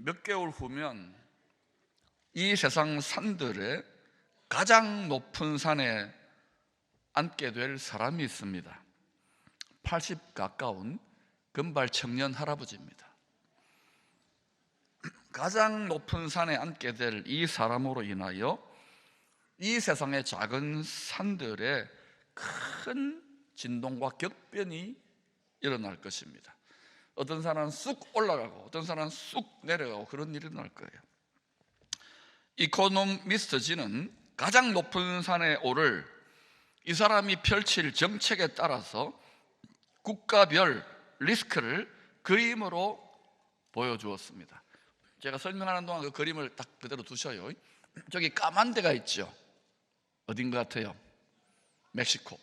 몇 개월 후면 이 세상 산들의 가장 높은 산에 앉게 될 사람이 있습니다. 80 가까운 금발 청년 할아버지입니다. 가장 높은 산에 앉게 될 이 사람으로 인하여 이 세상의 작은 산들에 큰 진동과 격변이 일어날 것입니다. 어떤 사람은 쑥 올라가고 어떤 사람은 쑥 내려가고 그런 일이 일어날 거예요. 이코노미스트지는 가장 높은 산에 오를 이 사람이 펼칠 정책에 따라서 국가별 리스크를 그림으로 보여주었습니다. 제가 설명하는 동안 그 그림을 딱 그대로 두셔요. 저기 까만 데가 있죠. 어딘 것 같아요? 멕시코.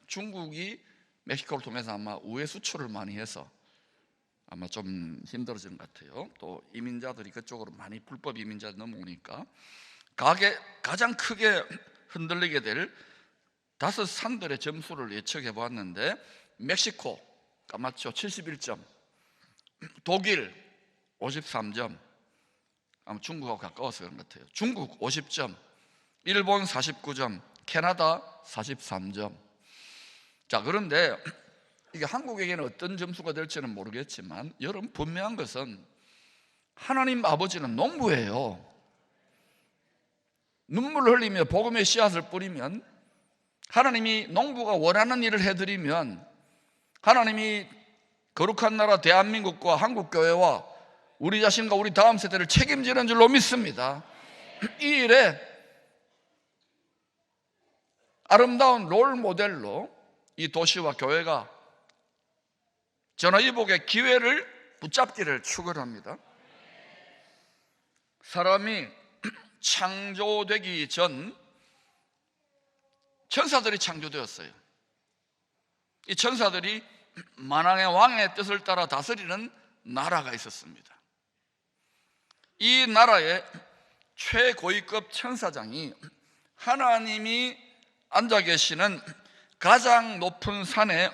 중국이 멕시코를 통해서 아마 우회 수출을 많이 해서 아마 좀 힘들어진 것 같아요. 또 이민자들이 그쪽으로 많이 불법 이민자들이 넘어오니까 가장 크게 흔들리게 될 5 산들의 점수를 예측해 보았는데, 멕시코 까맣죠? 71점, 독일 53점, 아마 중국하고 가까워서 그런 것 같아요. 중국 50점, 일본 49점, 캐나다 43점. 자, 그런데 이게 한국에게는 어떤 점수가 될지는 모르겠지만 여러분, 분명한 것은 하나님 아버지는 농부예요. 눈물을 흘리며 복음의 씨앗을 뿌리면, 하나님이 농부가 원하는 일을 해드리면 하나님이 거룩한 나라 대한민국과 한국교회와 우리 자신과 우리 다음 세대를 책임지는 줄로 믿습니다. 이 일에 아름다운 롤 모델로 이 도시와 교회가 전화위복의 기회를 붙잡기를 축원합니다. 사람이 창조되기 전 천사들이 창조되었어요. 이 천사들이 만왕의 왕의 뜻을 따라 다스리는 나라가 있었습니다. 이 나라의 최고위급 천사장이 하나님이 앉아 계시는 가장 높은 산에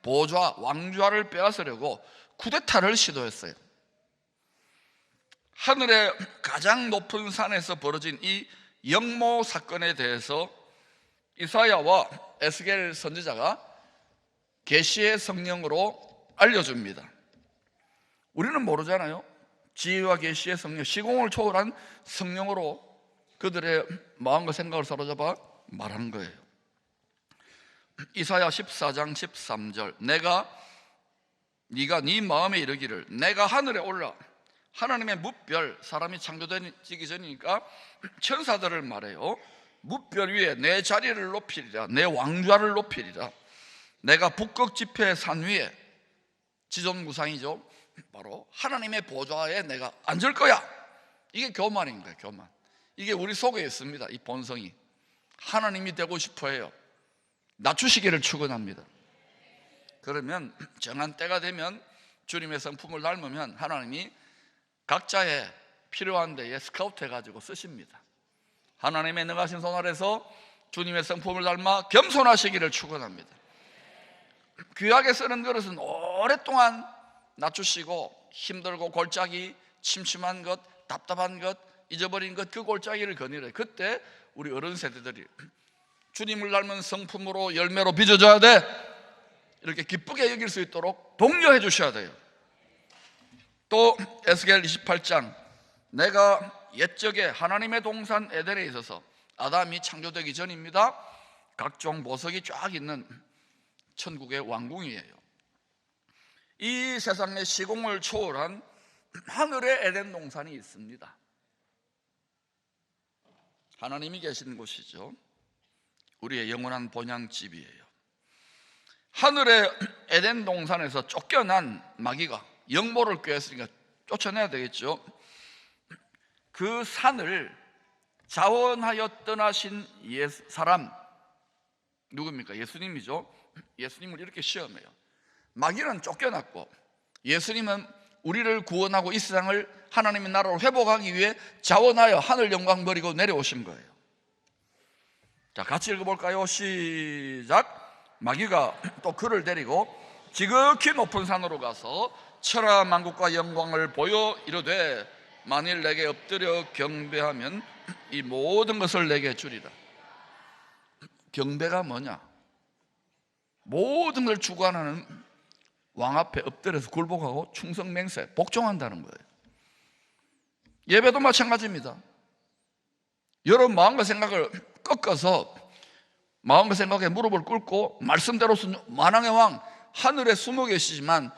보좌, 왕좌를 빼앗으려고 쿠데타를 시도했어요. 하늘의 가장 높은 산에서 벌어진 이 영모 사건에 대해서 이사야와 에스겔 선지자가 계시의 성령으로 알려줍니다. 우리는 모르잖아요. 지혜와 계시의 성령, 시공을 초월한 성령으로 그들의 마음과 생각을 사로잡아 말하는 거예요. 이사야 14장 13절, 네가 네 마음에 이르기를 내가 하늘에 올라, 하나님의 뭇별, 사람이 창조되기 전이니까 천사들을 말해요. 뭇별 위에 내 자리를 높이리라, 내 왕좌를 높이리라. 내가 북극 지폐 산 위에, 지존무상이죠. 바로 하나님의 보좌에 내가 앉을 거야. 이게 교만인 거예요. 교만. 이게 우리 속에 있습니다. 이 본성이 하나님이 되고 싶어 해요. 낮추시기를 축원합니다. 그러면 정한 때가 되면 주님의 성품을 닮으면 하나님이 각자의 필요한 데에 스카우트 해가지고 쓰십니다. 하나님의 능하신 손 아래서 주님의 성품을 닮아 겸손하시기를 축원합니다. 귀하게 쓰는 그릇은 오랫동안 낮추시고 힘들고 골짜기, 침침한 것, 답답한 것, 잊어버린 것, 그 골짜기를 거니래. 그때 우리 어른 세대들이 주님을 닮은 성품으로 열매로 빚어줘야 돼, 이렇게 기쁘게 여길 수 있도록 독려해 주셔야 돼요. 또 에스겔 28장, 내가 옛적에 하나님의 동산 에덴에 있어서, 아담이 창조되기 전입니다. 각종 보석이 쫙 있는 천국의 왕궁이에요. 이 세상의 시공을 초월한 하늘의 에덴 동산이 있습니다. 하나님이 계시는 곳이죠. 우리의 영원한 본향집이에요. 하늘의 에덴 동산에서 쫓겨난 마귀가 영모를 꾀했으니까 쫓아내야 되겠죠. 그 산을 자원하여 떠나신 사람 누굽니까? 예수님이죠. 예수님을 이렇게 시험해요. 마귀는 쫓겨났고 예수님은 우리를 구원하고 이 세상을 하나님의 나라로 회복하기 위해 자원하여 하늘 영광 버리고 내려오신 거예요. 자, 같이 읽어볼까요? 시작. 마귀가 또 그를 데리고 지극히 높은 산으로 가서 천하 만국과 영광을 보여 이르되 만일 내게 엎드려 경배하면 이 모든 것을 내게 주리라. 경배가 뭐냐? 모든 걸 주관하는 왕 앞에 엎드려서 굴복하고 충성맹세, 복종한다는 거예요. 예배도 마찬가지입니다. 여러분 마음과 생각을 꺾어서 마음과 생각에 무릎을 꿇고 말씀대로 만왕의 왕 하늘에 숨어 계시지만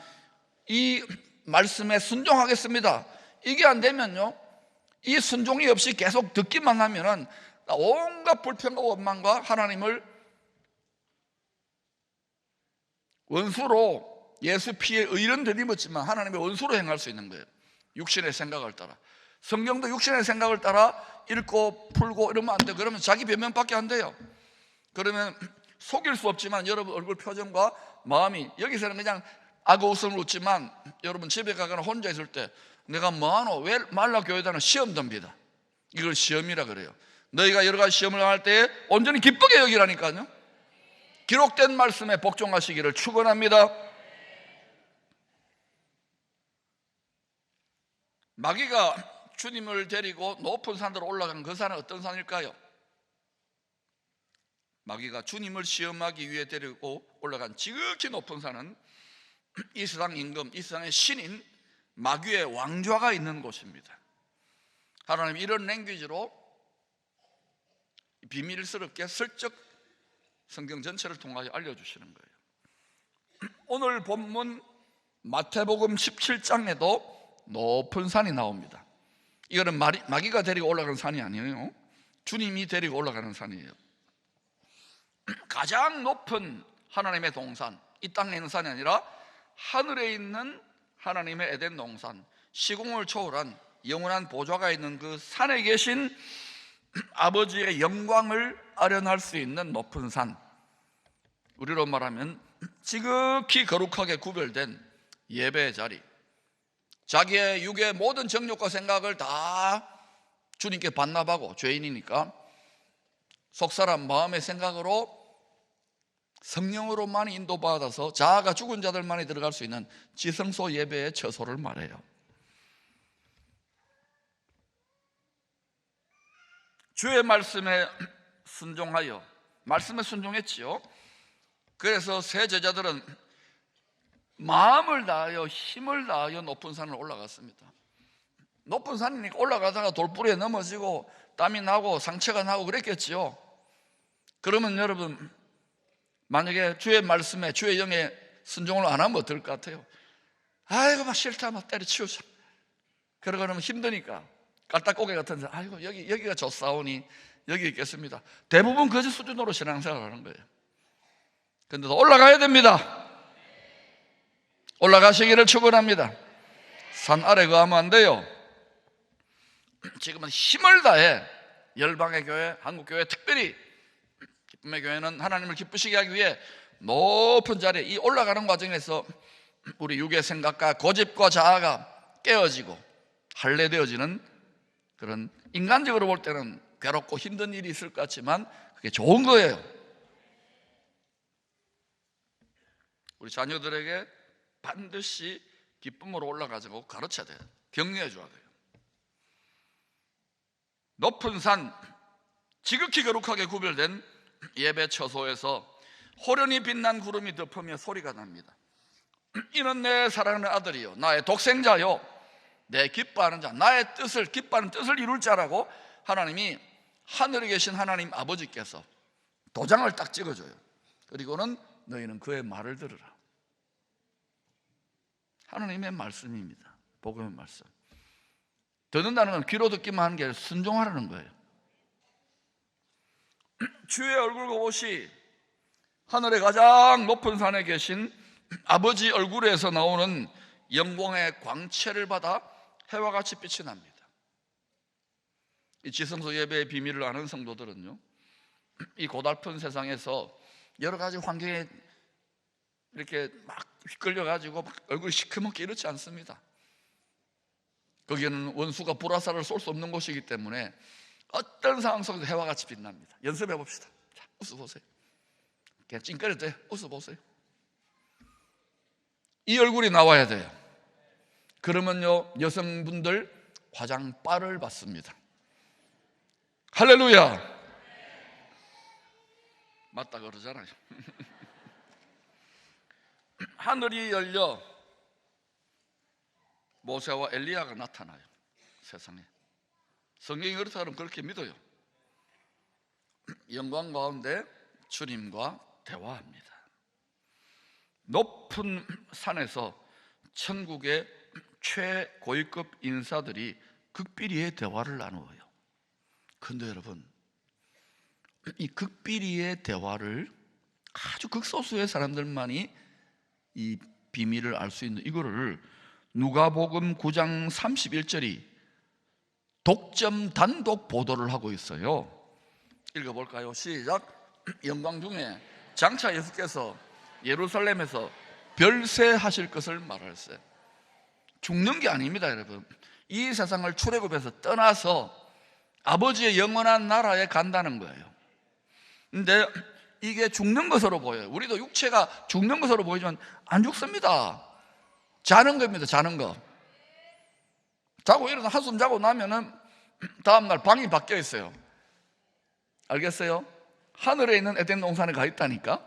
이 말씀에 순종하겠습니다. 이게 안 되면요, 이 순종이 없이 계속 듣기만 하면은 온갖 불평과 원망과 하나님을 원수로, 예수 피에 의는 들이묻지만 하나님의 원수로 행할 수 있는 거예요. 육신의 생각을 따라. 성경도 육신의 생각을 따라 읽고 풀고 이러면 안 돼요. 그러면 자기 변명밖에 안 돼요. 그러면 속일 수 없지만 여러분 얼굴 표정과 마음이, 여기서는 그냥 악어 웃음을 웃지만 여러분 집에 가거나 혼자 있을 때 내가 뭐하노? 왜 말라 교회다는 시험 듭니다. 이걸 시험이라 그래요. 너희가 여러 가지 시험을 할 때에 온전히 기쁘게 여기라니까요. 기록된 말씀에 복종하시기를 축원합니다. 마귀가 주님을 데리고 높은 산으로 올라간 그 산은 어떤 산일까요? 마귀가 주님을 시험하기 위해 데리고 올라간 지극히 높은 산은 이 세상 임금, 이 세상의 신인 마귀의 왕좌가 있는 곳입니다. 하나님 이런 랭귀지로 비밀스럽게 슬쩍 성경 전체를 통하여 알려주시는 거예요. 오늘 본문 마태복음 17장에도 높은 산이 나옵니다. 이거는 마귀가 데리고 올라가는 산이 아니에요. 주님이 데리고 올라가는 산이에요. 가장 높은 하나님의 동산, 이 땅에 있는 산이 아니라 하늘에 있는 하나님의 에덴 동산, 시공을 초월한 영원한 보좌가 있는 그 산에 계신 아버지의 영광을 아련할 수 있는 높은 산, 우리로 말하면 지극히 거룩하게 구별된 예배의 자리, 자기의 육의 모든 정욕과 생각을 다 주님께 반납하고, 죄인이니까 속사람 마음의 생각으로 성령으로만 인도받아서 자아가 죽은 자들만이 들어갈 수 있는 지성소 예배의 처소를 말해요. 주의 말씀에 순종하여, 말씀에 순종했지요. 그래서 세 제자들은 마음을 다하여 힘을 다하여 높은 산을 올라갔습니다. 높은 산이니까 올라가다가 돌부리에 넘어지고 땀이 나고 상처가 나고 그랬겠지요. 그러면 여러분, 만약에 주의 말씀에, 주의 영에 순종을 안 하면 어떨 것 같아요? 아이고 막 싫다, 막 때려치우자. 그러면 힘드니까 깔딱고개 같은 사람, 아이고 여기가 좋사오니 여기 있겠습니다. 대부분 그 수준으로 신앙생활을 하는 거예요. 근데 올라가야 됩니다. 올라가시기를 축원합니다. 산 아래 거하면 안 돼요. 지금은 힘을 다해 열방의 교회, 한국교회, 특별히 기쁨의 교회는 하나님을 기쁘시게 하기 위해 높은 자리에, 이 올라가는 과정에서 우리 육의 생각과 고집과 자아가 깨어지고 할례되어지는 그런, 인간적으로 볼 때는 괴롭고 힘든 일이 있을 것 같지만 그게 좋은 거예요. 우리 자녀들에게 반드시 기쁨으로 올라가자고 가르쳐야 돼요. 격려해 줘야 돼요. 높은 산, 지극히 거룩하게 구별된 예배 처소에서 호련히 빛난 구름이 덮으며 소리가 납니다. 이는 내 사랑하는 아들이요, 나의 독생자요, 내 기뻐하는 자, 나의 뜻을, 기뻐하는 뜻을 이룰 자라고 하나님이, 하늘에 계신 하나님 아버지께서 도장을 딱 찍어줘요. 그리고는 너희는 그의 말을 들으라. 하나님의 말씀입니다. 복음의 말씀. 듣는다는 건 귀로 듣기만 하는 게 아니라 순종하라는 거예요. 주의 얼굴과 옷이 하늘의 가장 높은 산에 계신 아버지 얼굴에서 나오는 영광의 광채를 받아 해와 같이 빛이 납니다. 이 지성소 예배의 비밀을 아는 성도들은요, 이 고달픈 세상에서 여러 가지 환경에 이렇게 막 휘끌려가지고 막 얼굴이 시커멓게 이렇지 않습니다. 거기에는 원수가 불화살을 쏠 수 없는 곳이기 때문에 어떤 상황 속에도 해와 같이 빛납니다. 연습해 봅시다. 자, 웃어보세요. 그냥 찡그려도 돼요. 웃어보세요. 이 얼굴이 나와야 돼요. 그러면요 여성분들 화장빨을 받습니다. 할렐루야. 맞다 그러잖아요. 하늘이 열려 모세와 엘리야가 나타나요. 세상에. 성경이 그렇다 그러면 그렇게 믿어요. 영광 가운데 주님과 대화합니다. 높은 산에서 천국의 최고위급 인사들이 극비리의 대화를 나누어요. 그런데 여러분, 이 극비리의 대화를 아주 극소수의 사람들만이 이 비밀을 알 수 있는 이거를 누가복음 9장 31절이 독점 단독 보도를 하고 있어요. 읽어볼까요? 시작. 영광 중에 장차 예수께서 예루살렘에서 별세하실 것을 말할세. 죽는 게 아닙니다, 여러분. 이 세상을 출애굽해서 떠나서 아버지의 영원한 나라에 간다는 거예요. 근데 이게 죽는 것으로 보여요. 우리도 육체가 죽는 것으로 보이지만 안 죽습니다. 자는 겁니다. 자는 거. 자고 일어나 한숨 자고 나면은 다음날 방이 바뀌어 있어요. 알겠어요? 하늘에 있는 에덴 동산에 가 있다니까.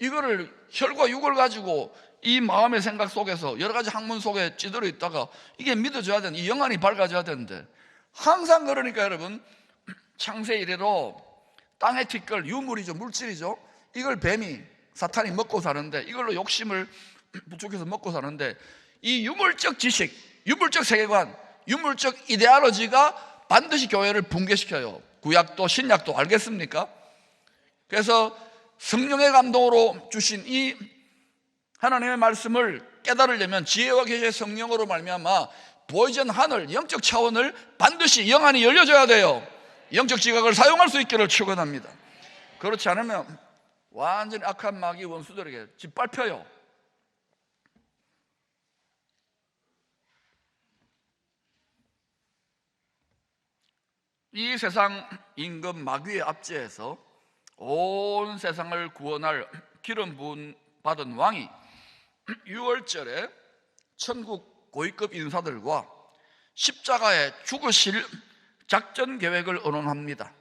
이거를 혈과 육을 가지고 이 마음의 생각 속에서 여러 가지 학문 속에 찌들어 있다가 이게 믿어져야 되는데, 이 영안이 밝아져야 되는데, 항상 그러니까 여러분, 창세 이래로 땅의 티끌, 유물이죠, 물질이죠. 이걸 뱀이, 사탄이 먹고 사는데, 이걸로 욕심을 부추겨서 먹고 사는데, 이 유물적 지식, 유물적 세계관, 유물적 이데올로지가 반드시 교회를 붕괴시켜요. 구약도 신약도. 알겠습니까? 그래서 성령의 감동으로 주신 이 하나님의 말씀을 깨달으려면 지혜와 계시의 성령으로 말미암아 보이전 하늘, 영적 차원을 반드시 영안이 열려져야 돼요. 영적 지각을 사용할 수 있기를 축원합니다. 그렇지 않으면 완전히 악한 마귀 원수들에게 짓밟혀요. 이 세상 임금 마귀의 압제에서 온 세상을 구원할 기름 부음 받은 왕이 6월절에 천국 고위급 인사들과 십자가에 죽으실 작전 계획을 의논합니다.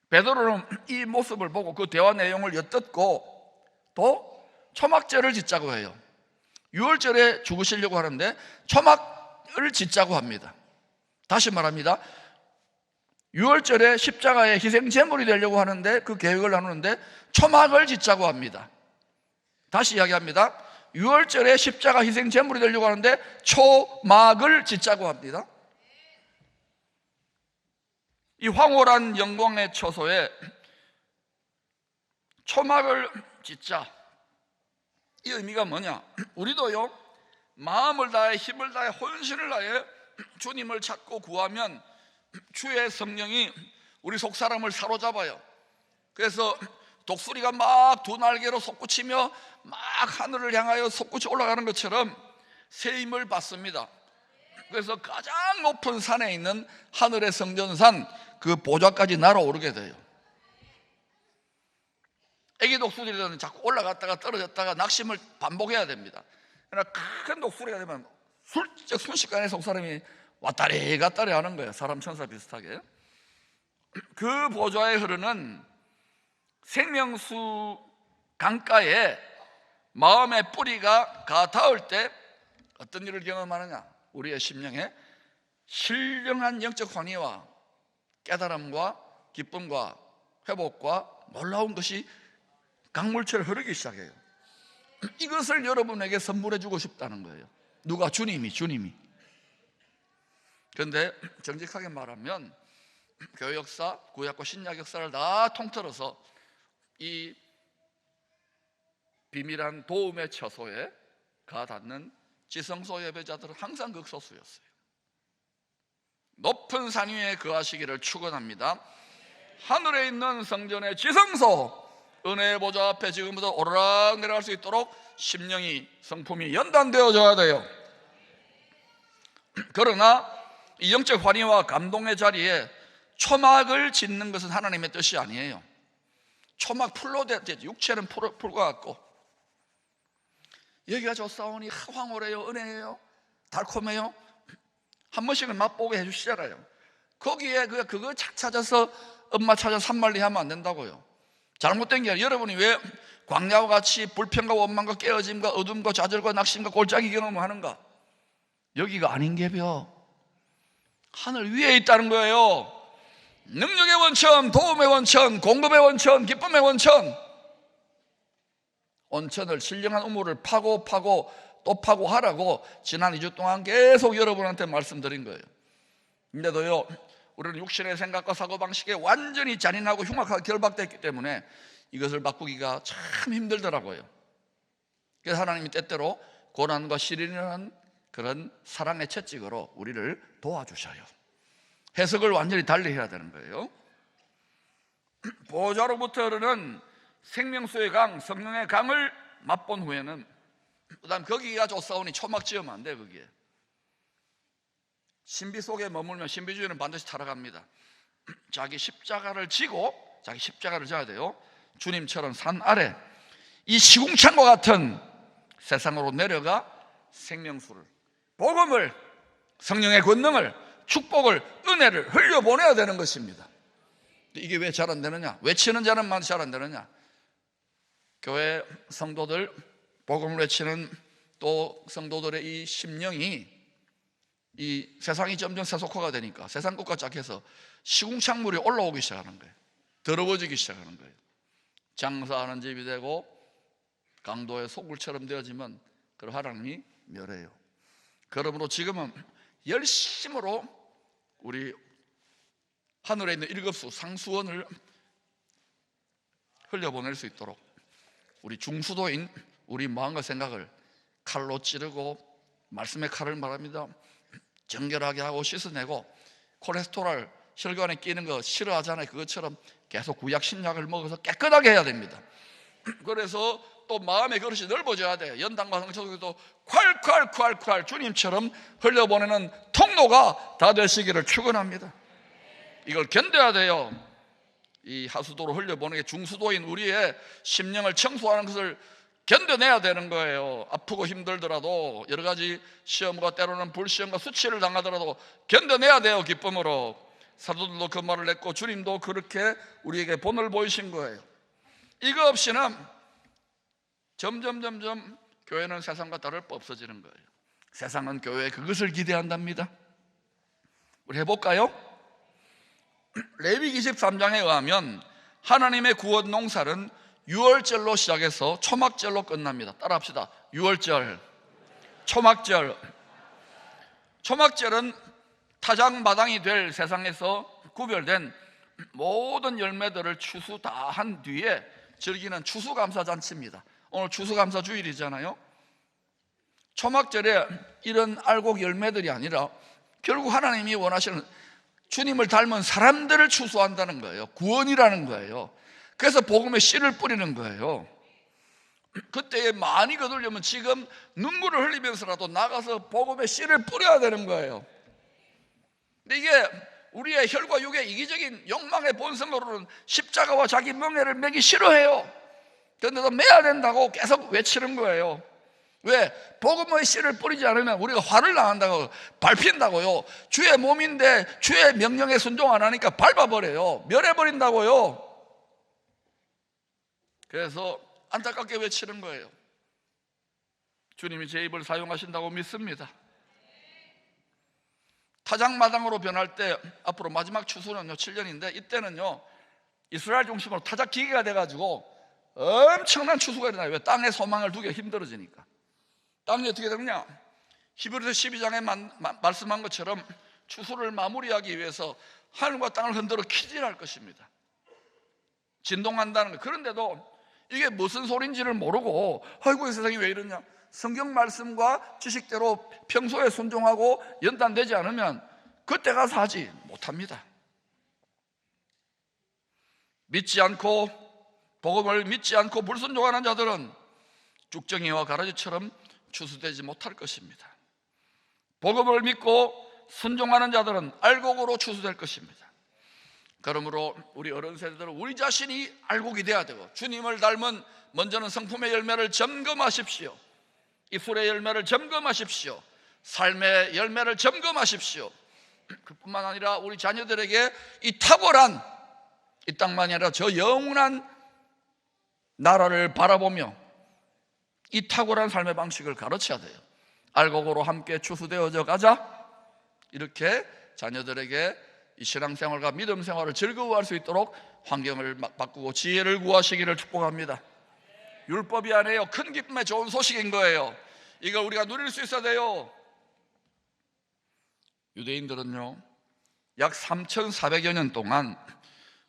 베드로는 이 모습을 보고 그 대화 내용을 엿듣고 또 초막절을 짓자고 해요. 6월절에 죽으시려고 하는데 초막을 짓자고 합니다. 다시 말합니다. 6월절에 십자가의 희생 제물이 되려고 하는데 그 계획을 나누는데 초막을 짓자고 합니다. 다시 이야기합니다. 6월절에 십자가 희생 제물이 되려고 하는데 초막을 짓자고 합니다. 이 황홀한 영광의 처소에 초막을 짓자. 이 의미가 뭐냐? 우리도요, 마음을 다해 힘을 다해 혼신을 다해 주님을 찾고 구하면 주의 성령이 우리 속사람을 사로잡아요. 그래서 독수리가 막 두 날개로 솟구치며 막 하늘을 향하여 솟구치 올라가는 것처럼 새 힘을 받습니다. 그래서 가장 높은 산에 있는 하늘의 성전산 그 보좌까지 날아오르게 돼요. 애기 독수리들은 자꾸 올라갔다가 떨어졌다가 낙심을 반복해야 됩니다. 그러나 큰 독수리가 되면 순식간에 속사람이 왔다리 갔다리 하는 거예요. 사람 천사 비슷하게. 그 보좌에 흐르는 생명수 강가에 마음의 뿌리가 닿을 때 어떤 일을 경험하느냐? 우리의 심령에 신령한 영적 환희와 깨달음과 기쁨과 회복과 놀라운 것이 강물처럼 흐르기 시작해요. 이것을 여러분에게 선물해 주고 싶다는 거예요. 누가? 주님이. 그런데 정직하게 말하면 교회 역사, 구약과 신약 역사를 다 통틀어서 이 비밀한 도움의 처소에 가 닿는 지성소 예배자들은 항상 극소수였어요. 높은 산 위에 거하시기를 축원합니다. 하늘에 있는 성전의 지성소 은혜의 보좌 앞에 지금부터 오르락 내려갈 수 있도록 심령이, 성품이 연단되어져야 돼요. 그러나 이 영적 환희와 감동의 자리에 초막을 짓는 것은 하나님의 뜻이 아니에요. 초막 풀로 되지, 육체는 풀과 같고 여기가 좋사오니 황홀해요, 은혜예요, 달콤해요. 한 번씩은 맛보게 해주시잖아요. 거기에 그거 착 찾아서 엄마 찾아 산말리 하면 안 된다고요. 잘못된 게 아니라 여러분이 왜 광야와 같이 불평과 원망과 깨어짐과 어둠과 좌절과 낙심과 골짜기 경험을 하는가? 여기가 아닌 게벼 하늘 위에 있다는 거예요. 능력의 원천, 도움의 원천, 공급의 원천, 기쁨의 원천. 원천을 신령한 우물을 파고 또 파고 하라고 지난 2주 동안 계속 여러분한테 말씀드린 거예요. 근데도요, 우리는 육신의 생각과 사고방식에 완전히 잔인하고 흉악하게 결박됐기 때문에 이것을 바꾸기가 참 힘들더라고요. 그래서 하나님이 때때로 고난과 시련이라는 그런 사랑의 채찍으로 우리를 도와주셔요. 해석을 완전히 달리 해야 되는 거예요. 보좌로부터 흐르는 생명수의 강, 성령의 강을 맛본 후에는 그다음 거기가 좋사오니 초막 지으면 안 돼. 거기에 신비 속에 머물면 신비주의는 반드시 타락합니다. 자기 십자가를 지고 자기 십자가를 져야 돼요. 주님처럼 산 아래 이 시궁창과 같은 세상으로 내려가 생명수를, 복음을, 성령의 권능을, 축복을, 은혜를 흘려보내야 되는 것입니다. 이게 왜 잘 안 되느냐? 외치는 자는만 잘 안 되느냐? 교회 성도들, 복음을 외치는 또 성도들의 이 심령이 이 세상이 점점 세속화가 되니까 세상 것과 짝해서 시궁창물이 올라오기 시작하는 거예요. 더러워지기 시작하는 거예요. 장사하는 집이 되고 강도의 소굴처럼 되어지면 그걸 하나님이 멸해요. 그러므로 지금은 열심으로 우리 하늘에 있는 일급수 상수원을 흘려보낼 수 있도록 우리 중수도인 우리 마음과 생각을 칼로 찌르고 말씀의 칼을 말합니다. 정결하게 하고 씻어내고 콜레스테롤 혈관에 끼는 거 싫어하잖아요. 그것처럼 계속 구약 신약을 먹어서 깨끗하게 해야 됩니다. 그래서 또 마음의 그릇이 넓어져야 돼요. 연단과 상처 속에도 콸콸콸콸 주님처럼 흘려보내는 통로가 다 되시기를 축원합니다. 이걸 견뎌야 돼요. 이 하수도로 흘려보내게 중수도인 우리의 심령을 청소하는 것을 견뎌내야 되는 거예요. 아프고 힘들더라도 여러 가지 시험과 때로는 불시험과 수치를 당하더라도 견뎌내야 돼요. 기쁨으로. 사도들도 그 말을 했고 주님도 그렇게 우리에게 본을 보이신 거예요. 이거 없이는 점점 교회는 세상과 다를 바 없어지는 거예요. 세상은 교회에 그것을 기대한답니다. 우리 해볼까요? 레위기 23장에 의하면 하나님의 구원 농사는 유월절로 시작해서 초막절로 끝납니다. 따라합시다. 유월절, 초막절. 초막절은 타작마당이 될 세상에서 구별된 모든 열매들을 추수 다 한 뒤에 즐기는 추수감사잔치입니다. 오늘 추수감사주일이잖아요. 초막절에 이런 알곡 열매들이 아니라 결국 하나님이 원하시는 주님을 닮은 사람들을 추수한다는 거예요. 구원이라는 거예요. 그래서 복음의 씨를 뿌리는 거예요. 그때에 많이 거두려면 지금 눈물을 흘리면서라도 나가서 복음의 씨를 뿌려야 되는 거예요. 근데 이게 우리의 혈과 육의 이기적인 욕망의 본성으로는 십자가와 자기 명예를 매기 싫어해요. 그런데도 매야 된다고 계속 외치는 거예요. 왜? 복음의 씨를 뿌리지 않으면 우리가 화를 당한다고, 밟힌다고요. 주의 몸인데 주의 명령에 순종 안 하니까 밟아버려요. 멸해버린다고요. 그래서 안타깝게 외치는 거예요. 주님이 제 입을 사용하신다고 믿습니다. 타작마당으로 변할 때 앞으로 마지막 추수는요 7년인데 이때는요 이스라엘 중심으로 타작 기계가 돼가지고 엄청난 추수가 일어나요. 왜? 땅에 소망을 두기가 힘들어지니까. 땅이 어떻게 되느냐? 히브리서 12장에 말씀한 것처럼 추수를 마무리하기 위해서 하늘과 땅을 흔들어 키질할 것입니다. 진동한다는 거. 그런데도 이게 무슨 소린지를 모르고 아이고 이 세상이 왜 이러냐, 성경 말씀과 지식대로 평소에 순종하고 연단되지 않으면 그때 가서 하지 못합니다. 믿지 않고 복음을 믿지 않고 불순종하는 자들은 쭉정이와 가라지처럼 추수되지 못할 것입니다. 복음을 믿고 순종하는 자들은 알곡으로 추수될 것입니다. 그러므로 우리 어른 세대들은 우리 자신이 알곡이 돼야 되고 주님을 닮은 먼저는 성품의 열매를 점검하십시오. 입술의 열매를 점검하십시오. 삶의 열매를 점검하십시오. 그뿐만 아니라 우리 자녀들에게 이 탁월한, 이 땅만이 아니라 저 영원한 나라를 바라보며 이 탁월한 삶의 방식을 가르쳐야 돼요. 알곡으로 함께 추수되어져 가자. 이렇게 자녀들에게 이 신앙생활과 믿음 생활을 즐거워할 수 있도록 환경을 바꾸고 지혜를 구하시기를 축복합니다. 율법이 아니에요. 큰 기쁨의 좋은 소식인 거예요. 이걸 우리가 누릴 수 있어야 돼요. 유대인들은요, 약 3,400여 년 동안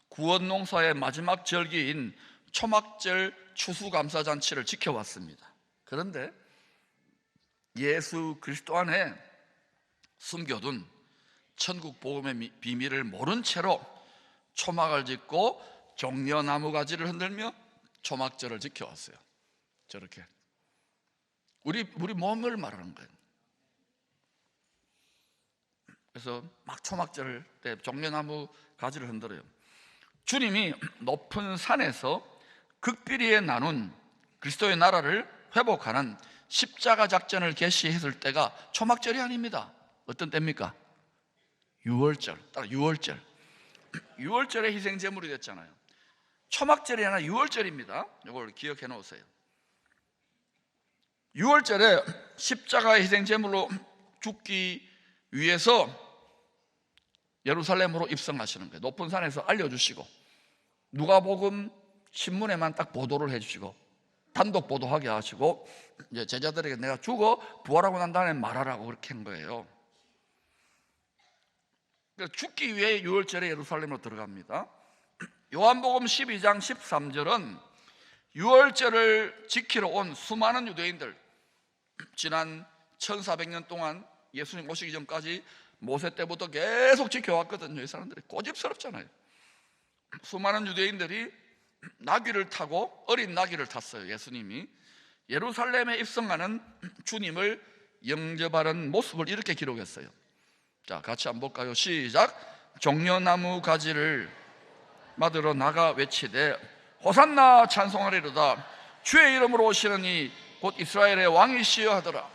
구원농사의 마지막 절기인 초막절 추수감사잔치를 지켜왔습니다. 그런데 예수 그리스도 안에 숨겨둔 천국 복음의 비밀을 모른 채로 초막을 짓고 종려나무 가지를 흔들며 초막절을 지켜왔어요. 저렇게 우리 몸을 말하는 거예요. 그래서 막 초막절 때 종려나무 가지를 흔들어요. 주님이 높은 산에서 극비리에 나눈 그리스도의 나라를 회복하는 십자가 작전을 개시했을 때가 초막절이 아닙니다. 어떤 때입니까? 유월절. 따라 유월절. 유월절에 희생제물이 됐잖아요. 초막절이 아니라 유월절입니다. 이걸 기억해 놓으세요. 유월절에 십자가의 희생제물로 죽기 위해서 예루살렘으로 입성하시는 거예요. 높은 산에서 알려주시고 누가복음 신문에만 딱 보도를 해주시고 단독 보도하게 하시고 이제 제자들에게 내가 죽어 부활하고 난 다음에 말하라고 그렇게 한 거예요. 그러니까 죽기 위해 유월절에 예루살렘으로 들어갑니다. 요한복음 12장 13절은 유월절을 지키러 온 수많은 유대인들, 지난 1400년 동안 예수님 오시기 전까지 모세 때부터 계속 지켜왔거든요. 이 사람들이 고집스럽잖아요. 수많은 유대인들이 나귀를 타고, 어린 나귀를 탔어요. 예수님이 예루살렘에 입성하는 주님을 영접하는 모습을 이렇게 기록했어요. 자, 같이 한번 볼까요? 시작. 종려나무 가지를 맞으러 나가 외치되 호산나 찬송하리로다. 주의 이름으로 오시는 이 곧 이스라엘의 왕이시여 하더라.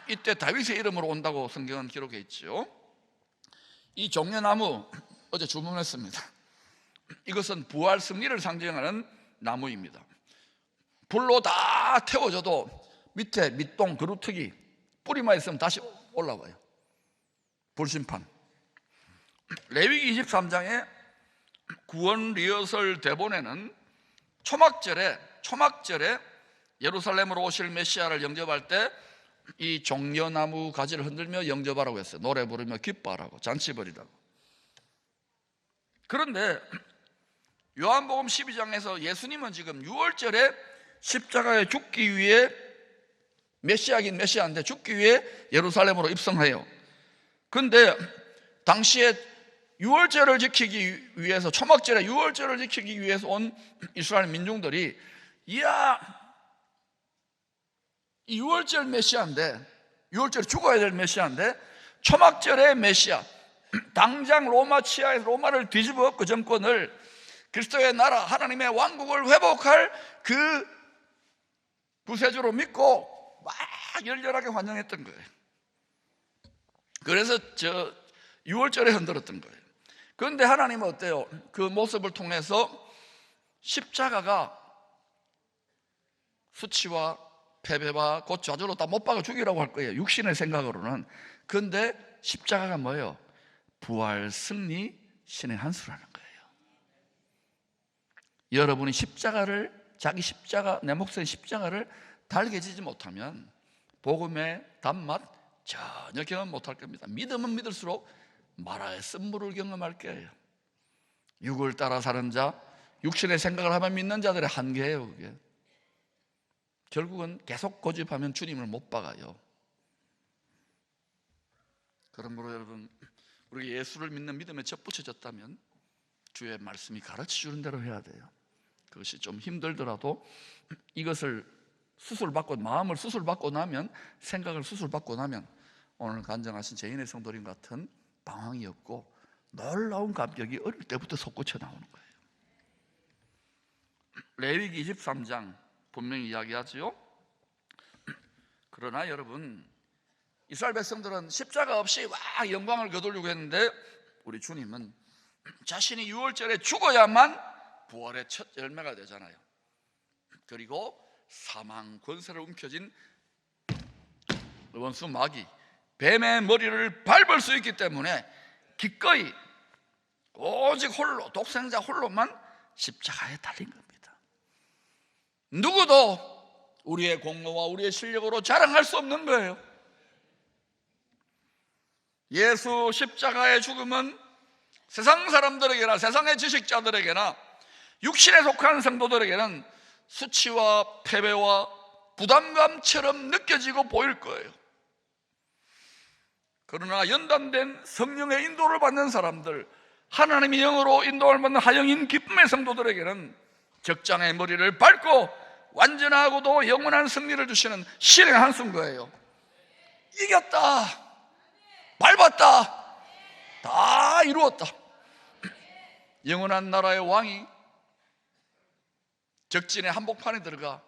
이때 다윗의 이름으로 온다고 성경은 기록해 있죠. 이 종려나무 어제 주문했습니다. 이것은 부활 승리를 상징하는 나무입니다. 불로 다 태워져도 밑에 밑동 그루터기 뿌리만 있으면 다시 올라와요. 불심판. 레위기 23장의 구원 리허설 대본에는 초막절에 예루살렘으로 오실 메시아를 영접할 때 이 종려나무 가지를 흔들며 영접하라고 했어요. 노래 부르며 기뻐하라고, 잔치 벌이라고. 그런데 요한복음 12장에서 예수님은 지금 유월절에 십자가에 죽기 위해 메시아긴 메시아인데 죽기 위해 예루살렘으로 입성해요. 그런데 당시에 유월절을 지키기 위해서, 초막절에 유월절을 지키기 위해서 온 이스라엘 민중들이 이야, 이 유월절 메시아인데, 유월절에 죽어야 될 메시아인데 초막절의 메시아, 당장 로마 치하에서 로마를 뒤집어 엎고 정권을, 그리스도의 나라 하나님의 왕국을 회복할 그 구세주로 믿고 막 열렬하게 환영했던 거예요. 그래서 저 유월절에 흔들었던 거예요. 그런데 하나님은 어때요? 그 모습을 통해서 십자가가 수치와 패배와 곧 좌절로 다 못 박아 죽이라고 할 거예요, 육신의 생각으로는. 그런데 십자가가 뭐예요? 부활 승리 신의 한 수라는 거예요. 여러분이 십자가를, 자기 십자가, 내 목숨의 십자가를 달게 지지 못하면 복음의 단맛 전혀 경험 못할 겁니다. 믿으면 믿을수록 마라의 쓴물을 경험할 거예요. 육을 따라 사는 자, 육신의 생각을 하면 믿는 자들의 한계예요. 그게 결국은 계속 고집하면 주님을 못 박아요. 그러므로 여러분, 우리가 예수를 믿는 믿음에 접붙여졌다면 주의 말씀이 가르쳐주는 대로 해야 돼요. 그것이 좀 힘들더라도 이것을 수술받고, 마음을 수술받고 나면, 생각을 수술받고 나면 오늘 간증하신 제인의 성도님 같은 방황이 없고 놀라운 감격이 어릴 때부터 솟구쳐 나오는 거예요. 레위기 23장 분명히 이야기하지요. 그러나 여러분, 이스라엘 백성들은 십자가 없이 막 영광을 거두려고 했는데 우리 주님은 자신이 유월절에 죽어야만 부활의 첫 열매가 되잖아요. 그리고 사망 권세를 움켜쥔 원수 마귀 뱀의 머리를 밟을 수 있기 때문에 기꺼이 오직 홀로, 독생자 홀로만 십자가에 달린 겁니다. 누구도 우리의 공로와 우리의 실력으로 자랑할 수 없는 거예요. 예수 십자가의 죽음은 세상 사람들에게나 세상의 지식자들에게나 육신에 속한 성도들에게는 수치와 패배와 부담감처럼 느껴지고 보일 거예요. 그러나 연단된 성령의 인도를 받는 사람들, 하나님의 영으로 인도를 받는 하영인 기쁨의 성도들에게는 적장의 머리를 밟고 완전하고도 영원한 승리를 주시는 신의 한수인 거예요. 이겼다, 밟았다, 다 이루었다. 영원한 나라의 왕이 적진의 한복판에 들어가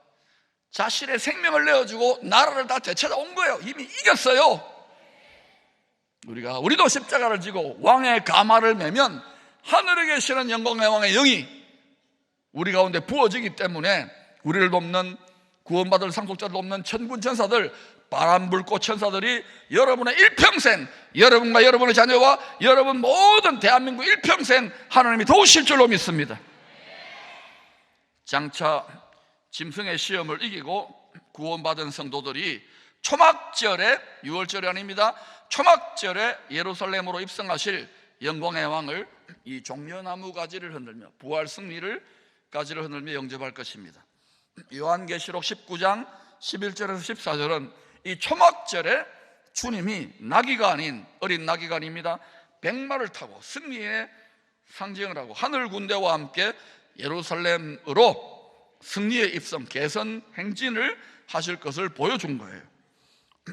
자신의 생명을 내어주고 나라를 다 되찾아온 거예요. 이미 이겼어요. 우리도 십자가를 지고 왕의 가마를 메면 하늘에 계시는 영광의 왕의 영이 우리 가운데 부어지기 때문에 우리를 돕는, 구원받을 상속자를 돕는 천군 천사들, 바람 불꽃 천사들이 여러분의 일평생, 여러분과 여러분의 자녀와 여러분 모든 대한민국 일평생 하나님이 도우실 줄로 믿습니다. 장차 짐승의 시험을 이기고 구원받은 성도들이 초막절에, 유월절이 아닙니다, 초막절에 예루살렘으로 입성하실 영광의 왕을 이 종려나무 가지를 흔들며, 부활 승리를 가지를 흔들며 영접할 것입니다. 요한계시록 19장 11절에서 14절은 이 초막절에 주님이 나귀가 아닌, 어린 나귀가 아닙니다, 백마를 타고 승리의 상징을 하고 하늘 군대와 함께 예루살렘으로 승리의 입성, 개선 행진을 하실 것을 보여준 거예요.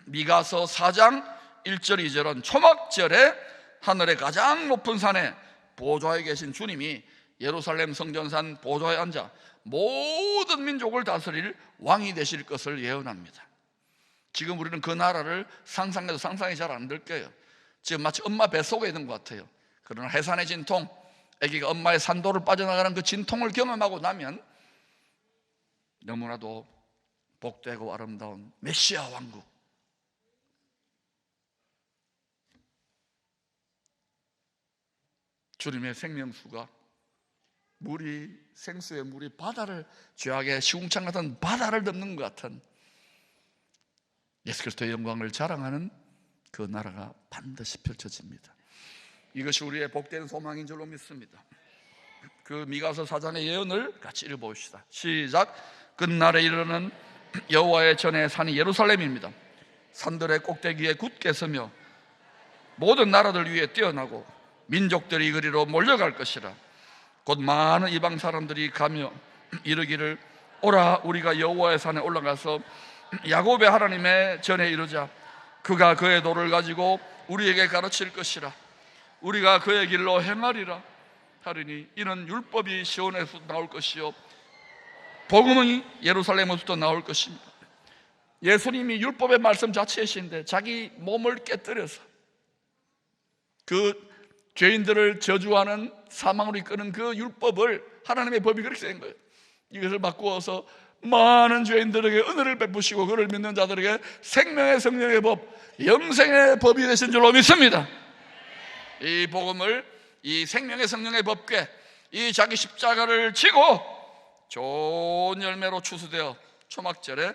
미가서 4장 1절 2절은 초막절에 하늘의 가장 높은 산에 보좌에 계신 주님이 예루살렘 성전산 보좌에 앉아 모든 민족을 다스릴 왕이 되실 것을 예언합니다. 지금 우리는 그 나라를 상상해도 상상이 잘 안 될 거예요. 지금 마치 엄마 뱃속에 있는 것 같아요. 그러나 해산의 진통, 아기가 엄마의 산도를 빠져나가는 그 진통을 경험하고 나면 너무나도 복되고 아름다운 메시아 왕국, 주님의 생명수가 물이, 생수의 물이 바다를, 죄악의 시궁창 같은 바다를 덮는 것 같은 예수 그리스도의 영광을 자랑하는 그 나라가 반드시 펼쳐집니다. 이것이 우리의 복된 소망인 줄로 믿습니다. 그 미가서 4장의 예언을 같이 읽어봅시다. 시작. 끝날에 이르는 여호와의 전의 산이 예루살렘입니다. 산들의 꼭대기에 굳게 서며 모든 나라들 위에 뛰어나고 민족들이 그리로 몰려갈 것이라. 곧 많은 이방 사람들이 가며 이르기를, 오라, 우리가 여호와의 산에 올라가서 야곱의 하나님의 전에 이르자. 그가 그의 도를 가지고 우리에게 가르칠 것이라. 우리가 그의 길로 행하리라 하리니 이는 율법이 시온에서 나올 것이요 복음이 예루살렘에서부터 나올 것입니다. 예수님이 율법의 말씀 자체이신데 자기 몸을 깨뜨려서 그 죄인들을 저주하는, 사망으로 이끄는 그 율법을, 하나님의 법이 그렇게 된 거예요. 이것을 바꾸어서 많은 죄인들에게 은혜를 베푸시고 그를 믿는 자들에게 생명의 성령의 법, 영생의 법이 되신 줄로 믿습니다. 이 복음을, 이 생명의 성령의 법궤, 이 자기 십자가를 지고 좋은 열매로 추수되어 초막절에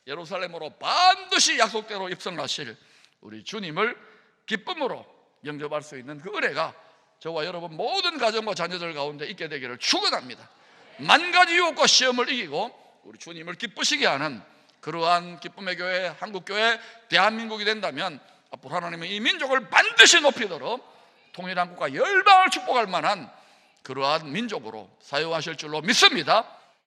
예루살렘으로 반드시 약속대로 입성하실 우리 주님을 기쁨으로 영접할 수 있는 그 은혜가 저와 여러분 모든 가정과 자녀들 가운데 있게 되기를 축원합니다. 만 가지 유혹과 시험을 이기고 우리 주님을 기쁘시게 하는 그러한 기쁨의 교회, 한국교회, 대한민국이 된다면 앞으로 하나님은 이 민족을 반드시 높이도록 통일한국과 열방을 축복할 만한 그러한 민족으로 사용하실 줄로 믿습니다.